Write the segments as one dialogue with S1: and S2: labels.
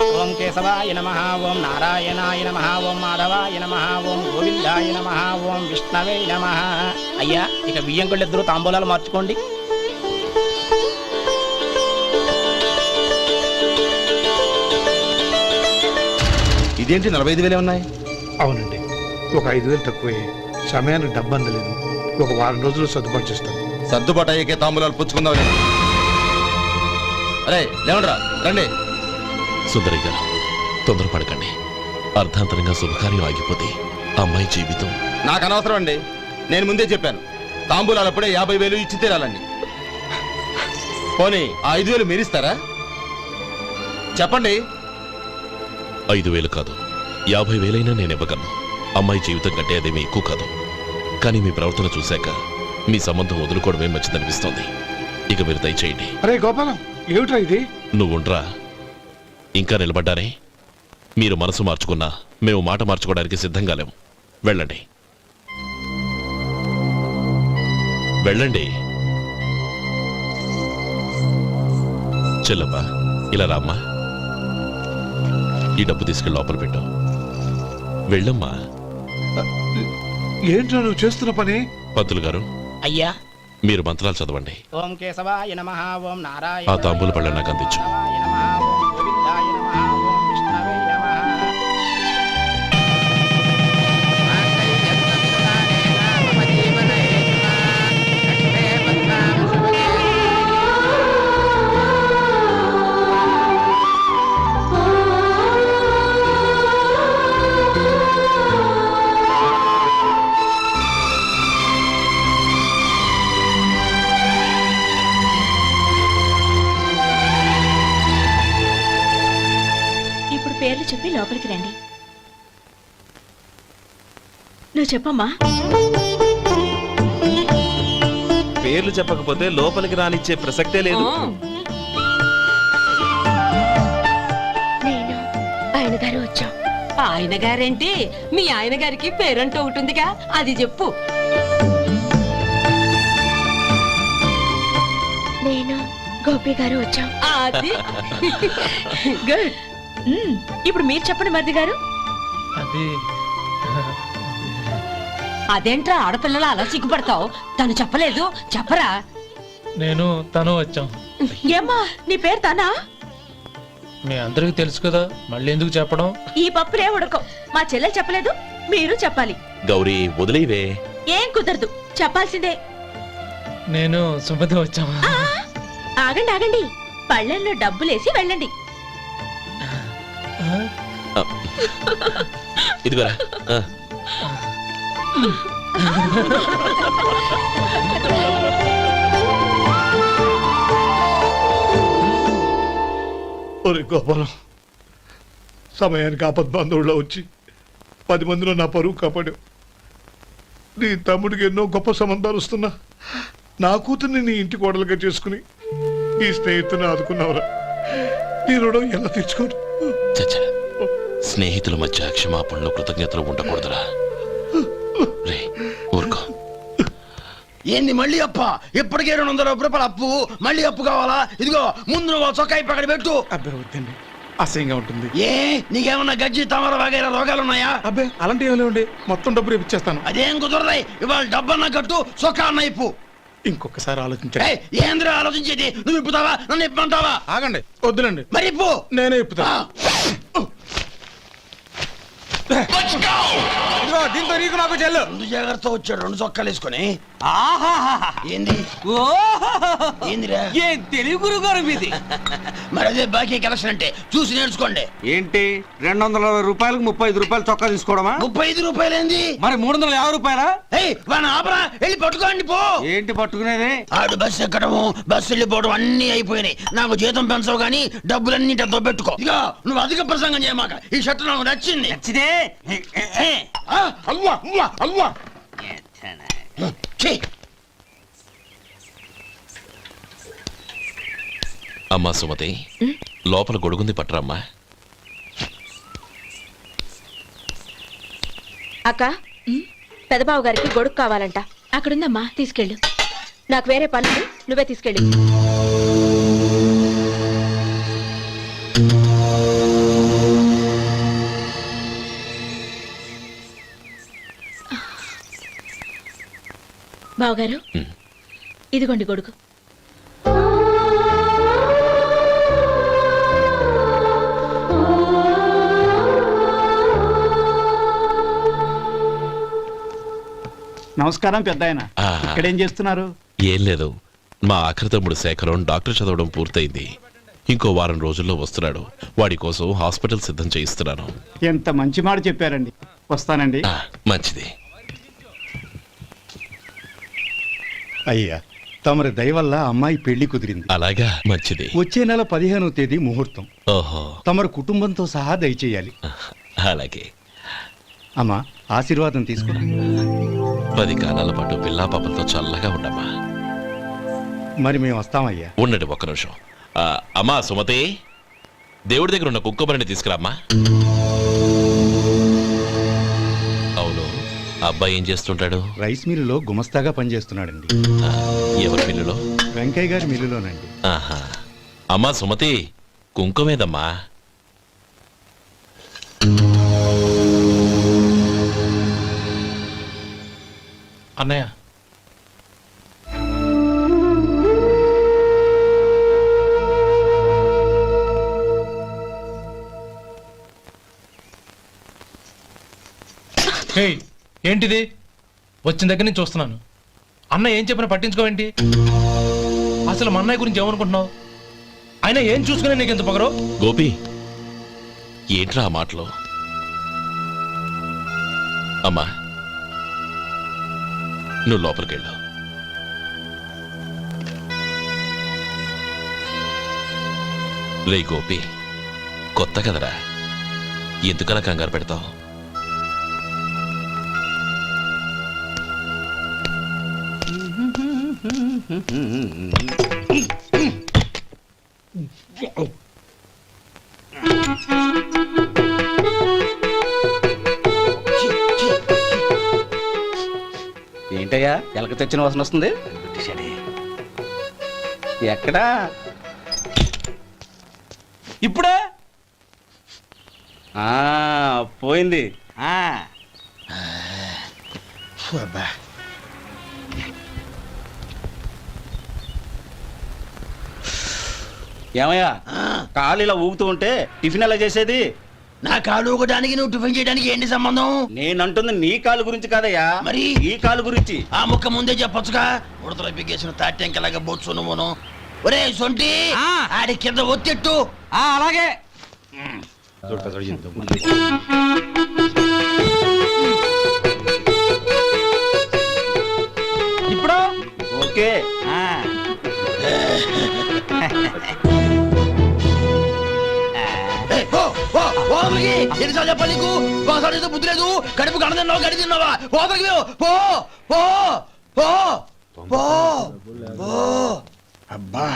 S1: ఓం కేశవాయ నమః, ఓం నారాయణాయ నమః, ఓం మాధవాయ నమః, ఓం గోవిందాయ నమః, ఓం విష్ణవే నమః. అయ్యా, ఇక బియ్యంకుళ్ళిద్దరూ తాంబూలాలు మార్చుకోండి.
S2: ఇదేంటి 45,000 ఉన్నాయి?
S3: అవునండి, ఒక 5,000 తక్కువే. సమయానికి డబ్బు అందలేదు. ఒక వారం రోజులు సర్దుబాటు చేస్తాను.
S2: సర్దుబాటు అయ్యకే తాంబూలాలు పుచ్చుకుందాం. అరే లేవండ్రా, రండి.
S4: సుందరి గారు, తొందరపడకండి. అర్ధాంతరంగా శుభకార్యం ఆగిపోతే అమ్మాయి జీవితం.
S2: నాకు అనవసరం అండి. నేను ముందే చెప్పాను, తాంబూలాలు అప్పుడే 50,000 ఇచ్చి తీరాలండి. పోనీ ఆ 5,000 మీరిస్తారా? చెప్పండి.
S4: 5,000 కాదు, 50,000 నేను ఇవ్వగలను. అమ్మాయి జీవితం కంటే అదేమీ ఎక్కువ కాదు. కానీ మీ ప్రవర్తన చూశాక మీ సంబంధం వదులుకోవడమే మంచిదనిపిస్తోంది. ఇక మీరు దయచేయండి.
S3: అరే గోపాలం, ఏమిట్రా ఇది?
S4: నువ్వుండ్రా. ఇంకా నిలబడ్డారే? మీరు మనసు మార్చుకున్నా మేము మాట మార్చుకోవడానికి సిద్ధంగా లేము. వెళ్ళండి, వెళ్ళండి. చెల్లప్ప, ఇలా రామ్మా. ఈ డబ్బు తీసుకెళ్ళి లోపల పెట్టు. వెళ్ళమ్మా.
S3: ఏంట్రా నువ్వు చేస్తున్న పని?
S4: పంతులు గారు,
S1: అయ్యా,
S4: మీరు మంత్రాలు చదవండి.
S1: ఓం కేశవాయ నమః, ఓం నారాయణ.
S4: ఆ తాంబూల పళ్ళ నాకు అందించు.
S5: పేర్లు చెప్పి లోపలికి రండి. నువ్వు చెప్పమ్మా.
S6: పేర్లు చెప్పకపోతే లోపలికి రానిచ్చే ప్రసక్తే లేదు.
S5: నేను ఆయన గారు వచ్చాం.
S7: ఆయన గారేంటి? మీ ఆయన గారికి పేరంటూ ఉంటుందిగా, అది చెప్పు.
S5: నేను గోపి గారు వచ్చాం.
S7: అది
S5: గుడ్. ఇప్పుడు మీరు చెప్పండి మరిది గారు.
S7: అదేంట్రా ఆడపిల్లలు అలా సిగ్గుపడతావు? తను చెప్పలేదు, చెప్పరా?
S8: నేను తను వచ్చాం.
S5: ఏమ్మా, నీ పేరు తనా?
S8: మీ అందరికి తెలుసు కదా, మళ్ళీ ఎందుకు చెప్పడం?
S5: ఈ పప్పులే ఉడకం. మా చెల్లె చెప్పలేదు, మీరు చెప్పాలి.
S4: గౌరీ, వదిలేవే.
S5: ఏం కుదరదు, చెప్పాల్సిందే.
S8: నేను సుమతి వచ్చాం.
S5: ఆగండి ఆగండి, పళ్ళెల్లో డబ్బులేసి వెళ్ళండి.
S4: ఇదిగోరా.
S3: ఒరే గోపాలం, సమయానికి ఆపద్బాంధవుల్లో వచ్చి 10 మందిలో నా పరువు కాపాడావు. నీ తమ్ముడికి ఎన్నో గొప్ప సంబంధాలు వస్తున్నా నా కూతుర్ని నీ ఇంటి కోడలుగా చేసుకుని నీ స్నేహితుని ఆదుకున్నావురా. నీ రుణం ఎలా తెచ్చుకోరు?
S4: చచ్చా, స్నేహితుల మధ్య క్షమాపణలు కృతజ్ఞతలు ఉండకూడదురా. రే ఊరుకో.
S2: ఏంది మళ్ళీ అప్ప? ఇప్పటికే 200 రూపాయల అప్పు, మళ్ళీ అప్పు కావాలా? ఇదిగో ముందు నువ్వు చొక్కా పక్కన పెట్టు.
S3: అబ్బే వద్దండి, అసహ్యంగా ఉంటుంది.
S2: ఏ నీకేమన్నా గజ్జి తమర వగైరా రోగాలున్నాయా?
S3: అబ్బే అలాంటి ఏమి లేవండి, మొత్తం డబ్బు రేపు ఇచ్చేస్తాను.
S2: అదేం కుదరదాయి. ఇవాళ డబ్బన్నా కట్టు, చొక్కా అన్న ఇప్పు.
S3: ఇంకొకసారి ఆలోచించండి.
S2: ఏంద్ర ఆలోచించేది? నువ్వు ఇప్పుతావా, నన్ను ఇప్పమంటావా?
S3: ఆగండి, వద్దులండి.
S2: మరి ఇప్పు.
S3: నేనే ఇప్పుతా. దీంతో నీకు నాకు చెల్లు.
S2: ముందు జాగ్రత్త వచ్చాడు 2 చొక్కాలు వేసుకొని. ఏంది ఏందిరా?
S9: ఏం తెలుగు గురుగారు మీది?
S2: మరి అదే బాకీ కలెక్షన్ అంటే చూసి నేర్చుకోండి.
S9: ఏంటి 220 రూపాయలకు 35 రూపాయలు చొక్కా తీసుకోవడమా?
S2: 35 రూపాయలు ఏంది?
S9: మరి 350 రూపాయలా?
S2: వాడిని ఆపరా, వెళ్ళి పట్టుకోండి పో.
S9: ఏంటి పట్టుకునేది?
S2: ఆడు బస్సు ఎక్కడము, బస్సు వెళ్ళిపోవడం అన్ని అయిపోయినాయి. నాకు జీతం పెంచవు గానీ డబ్బులన్నీ డబ్బు పెట్టుకో. ఇక నువ్వు అధిక ప్రసంగం చేయమాక. ఈ షర్ట్ నాకు నచ్చింది.
S9: నచ్చితే
S2: అల్వా అల్వా అల్వా.
S4: అమ్మా సుమతి, లోపల గొడుగుంది పట్టరమ్మా.
S5: అక్క, పెదబాబు గారికి గొడుగు కావాలంట. అక్కడుందమ్మా, తీసుకెళ్ళు. నాకు వేరే పనులు, నువ్వే తీసుకెళ్ళి. బావగారు
S4: ఉమ్.
S5: ఇదిగోండి గొడుగు.
S9: నమస్కారం పెద్ద ఆయన.
S4: ఆ.
S9: ఇక్కడేం చేస్తున్నారు?
S4: ఏం లేదు, మా ఆఖరి తమ్ముడు శేఖరం డాక్టర్ చదవడం పూర్తయింది. ఇంకో వారం రోజుల్లో వస్తున్నాడు. వాడి కోసం హాస్పిటల్ సిద్ధం చేయిస్తున్నాను.
S9: ఎంత మంచి మాట చెప్పారండి. వస్తానండి.
S4: ఆ, మంచిది.
S10: అయ్యా, తమరి దయ వల్ల అమ్మాయి పెళ్లి కుదిరింది.
S4: అలాగా, మంచిది.
S10: వచ్చే నెల 15వ తేదీ ముహూర్తం.
S4: ఓహో,
S10: తమరు కుటుంబంతో సహా దయచేయాలి.
S4: అలాగే.
S10: అమ్మా, ఆశీర్వాదం తీసుకో.
S4: 10 కాలాల పాటు పిల్లా పాపలతో చల్లగా ఉండమ్మా.
S10: మరి మేము వస్తామయ్యా.
S4: ఉండండి ఒక్క నిమిషం. అమ్మా సుమతి, దేవుడి దగ్గర ఉన్న కుక్కమరిని తీసుకురామ్మా. అవును, అబ్బాయి ఏం చేస్తుంటాడు?
S10: రైస్ మిల్లులో గుమస్తాగా పనిచేస్తున్నాడండి.
S4: ఆ, ఎవరి మిల్లులో?
S10: వెంకయ్య గారి మిల్లులోనండి.
S4: ఆహా. అమ్మా సుమతి, కుంకుమేదమ్మా.
S8: అన్నయ్య, హే, ఏంటిది? వచ్చిన దగ్గర నుంచి చూస్తున్నాను. అన్న ఏం చెప్పినా పట్టించుకోవేంటి? అసలు మా అన్నయ్య గురించి ఏమనుకుంటున్నావు? ఆయన ఏం చూసుకునే నీకు ఎంత పొగరు?
S4: గోపి, ఏంట్రా ఆ మాటలు? అమ్మా, నువ్వు లోపలికెళ్ళు. రే గోపి, కొత్త కదరా, ఎందుకలా కంగారు పెడతావు?
S1: ఏంటయ్యా ఎలక తెచ్చిన వాసన వస్తుంది? ఎక్కడా? ఇప్పుడే పోయింది. ఏమయ్యా, కాలు ఇలా ఊగుతూ ఉంటే టిఫిన్ ఎలా చేసేది?
S11: నా కాలు ఊగడానికి నువ్వు టిఫిన్ చేయడానికి ఏంటి సంబంధం?
S1: నేనంటుంది నీ కాలు గురించి కాదయ్యా,
S11: మరి
S1: ఈ కాలు గురించి.
S11: ఆ ముక్క ముందే చెప్పొచ్చుగా. ఉడతలో బిగ్గేసిన తాటెంకలాగా బొచ్చు నువ్వును. ఒరే సొంటి, ఆడి కింద ఒత్తెట్టు.
S9: అలాగే.
S1: ఇప్పుడు ఓకే.
S11: ఎన్నిసార్లు చెప్పాలి నీకు? బాసాడు బుద్ధి లేదు. కడుపు గడ తిన్నావు, గడి తిన్నావా? పోతకి పో పో పో పో పో. అబ్బా,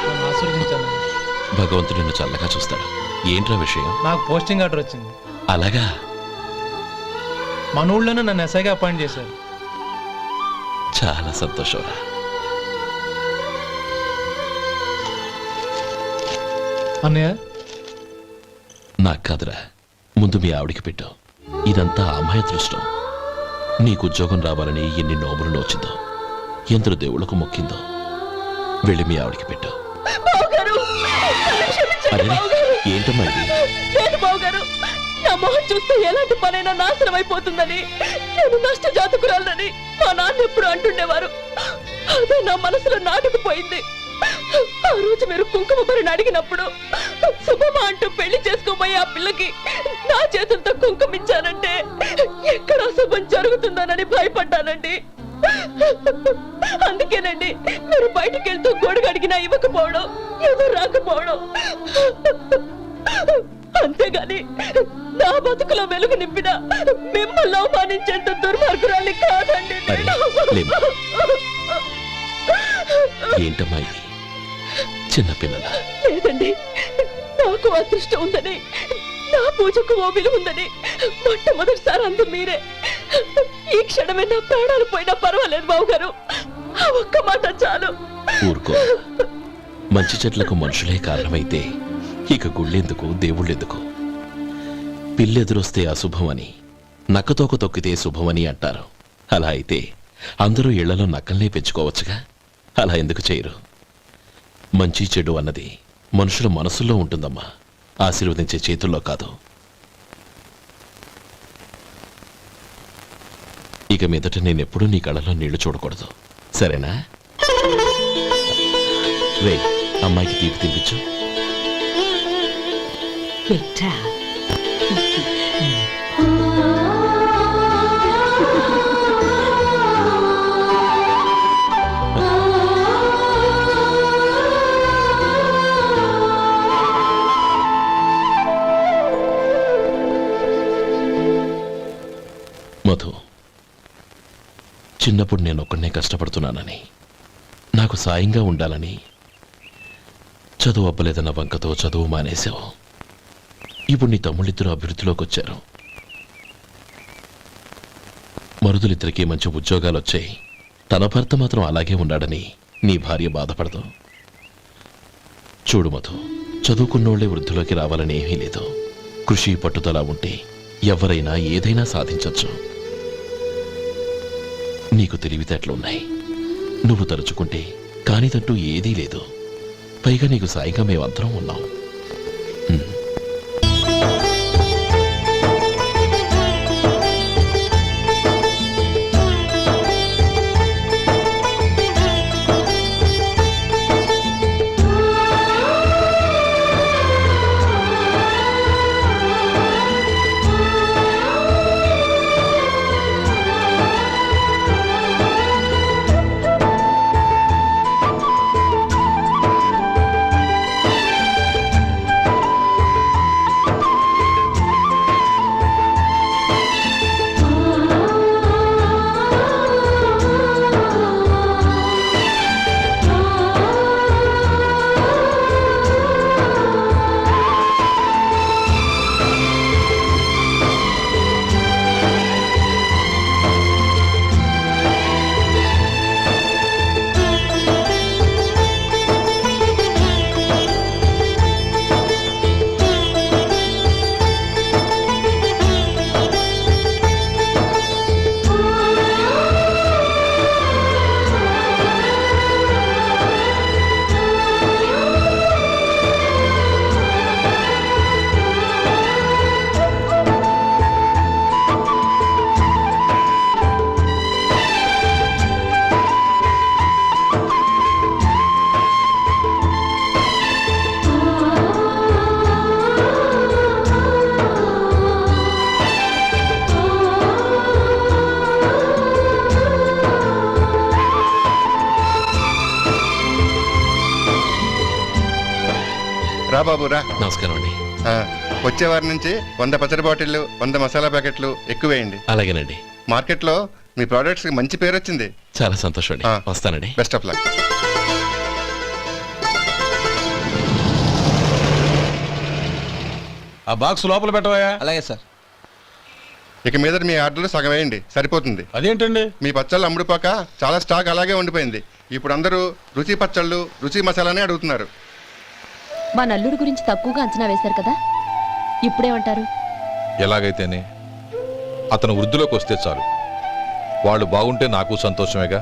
S8: నన్ను ఆశీర్వదించాను.
S4: భగవంతుడు నిన్ను చల్లగా చూస్తాడు. ఏంట్రా విషయం?
S8: నాకు పోస్టింగ్ ఆర్డర్ వచ్చింది.
S4: అలాగా?
S8: మన ఊళ్ళోనే నన్ను ఎస్ఐగా అపాయింట్ చేశారు.
S4: చాలా సంతోషంరా.
S8: అన్నయ్య,
S4: నాకు కాదురా, ముందు మీ ఆవిడికి పెట్టు. ఇదంతా అమ్మాయి అదృష్టం. నీకు ఉద్యోగం రావాలని ఎన్ని నోములు నోచిందో, ఎందరు దేవుళ్లకు మొక్కిందో. వెళ్ళి మీ ఆవిడికి పెట్టు. అరే, ఏంటమ్మా ఇది?
S5: లేదు బావగారు, నా మొహం చూస్తే ఎలాంటి పనైనా నాశనం అయిపోతుందని, నేను నష్ట జాతకురాలని మా నాన్న ఎప్పుడు అంటుండేవారు. అదే నా మనసులో నాటుకుపోయింది. ఆ రోజు మీరు కుంకుమ భరిని అడిగినప్పుడు శుభమా అంటూ పెళ్లి చేసుకోబోయే ఆ పిల్లకి నా చేతులతో కుంకుమ ఇచ్చానంటే ఎక్కడ శుభం జరుగుతుందోనని భయపడ్డానండి. అందుకేనండి మీరు బయటికి వెళ్తూ గొడుగు అడిగినా ఇవ్వకపోవడం, ఎవరు రాకపోవడం. అంతేగాని నా బతుకులో వెలుగు నింపిన మిమ్మల్ని అవమానించేంత దుర్మార్గురాలి కాదండి.
S4: అరే, లేమ్మా. ఏంటమ్మా ఇది? చిన్నపిల్లల
S5: లేదండి, నాకు అదృష్టం ఉందని, నా పూజకు ఓ విలువ ఉందని మొట్టమొదటిసారి అందు మీరే. ఈ క్షణమే నా ప్రాణాలు పోయినా పర్వాలేదు బావగారు, ఆ ఒక్క మాట చాలు.
S4: ఊరుకో. మంచి చెట్లకు మనుషులే కారణమైతే ఇక గుళ్ళెందుకు, దేవుళ్ళెందుకు? పిల్లెదురొస్తే అశుభమని, నక్కతోక తొక్కితే శుభమని అంటారు. అలా అయితే అందరూ ఇళ్లలో నక్కల్నే పెంచుకోవచ్చుగా. అలా ఎందుకు చేయరు? మంచి చెడు అన్నది మనుషుల మనసుల్లో ఉంటుందమ్మా, ఆశీర్వదించే చేతుల్లో కాదు. ఇక మీదట నేనెప్పుడూ నీ కళ్ళలో నీళ్లు చూడకూడదు, సరేనా? రే, అమ్మాయికి తీపి తినిపించు.
S7: బిడ్డా
S4: మధు, చిన్నప్పుడు నేను ఒక్కడనే కష్టపడుతున్నానని, నాకు సాయంగా ఉండాలని చదువు అవ్వలేదన్న వంకతో చదువు మానేశావు. ఇప్పుడు నీ తమ్ముళ్ళిద్దరూ అభివృద్ధిలోకి వచ్చారు. మరుదులిద్దరికీ మంచి ఉద్యోగాలు వచ్చాయి. తన భర్త మాత్రం అలాగే ఉన్నాడని నీ భార్య బాధపడదు. చూడు మధు, చదువుకున్నోళ్లే వృద్ధిలోకి రావాలని ఏమీ లేదు. కృషి పట్టుదల ఉంటే ఎవరైనా ఏదైనా సాధించొచ్చు. నీకు తెలివితేటలున్నాయి. నువ్వు తలుచుకుంటే కానిదంటూ ఏదీ లేదు. పైగా నీకు సాయిగా మేమందరం ఉన్నాం.
S2: రా బాబు రా.
S4: నమస్కారం అండి.
S2: వచ్చే వారి నుంచి 100 పచ్చడి బాటిళ్లు, 100 మసాలా ప్యాకెట్లు ఎక్కువేయండి.
S4: అలాగేనండి.
S2: మార్కెట్లో మీ ప్రోడక్ట్స్ కి మంచి పేరు వచ్చింది.
S4: చాలా సంతోషం అండి. వస్తానండి.
S2: Best of luck.
S11: ఆ బాక్స్ లోపల పెట్టవా? అలాగే సార్.
S2: ఇక మీద మీ ఆర్డర్లు సగం వేయండి, సరిపోతుంది.
S11: అదేంటండి?
S2: మీ పచ్చళ్ళు అమ్ముడుపోక చాలా స్టాక్ అలాగే ఉండిపోయింది. ఇప్పుడు అందరూ రుచి పచ్చళ్ళు, రుచి మసాలానే అడుగుతున్నారు.
S5: మా నల్లుడి గురించి తక్కువగా అంచనా వేశారు కదా, ఇప్పుడేమంటారు?
S6: ఎలాగైతేనే అతను వృద్ధిలోకి వస్తే చాలు. వాళ్ళు బాగుంటే నాకు సంతోషమేగా.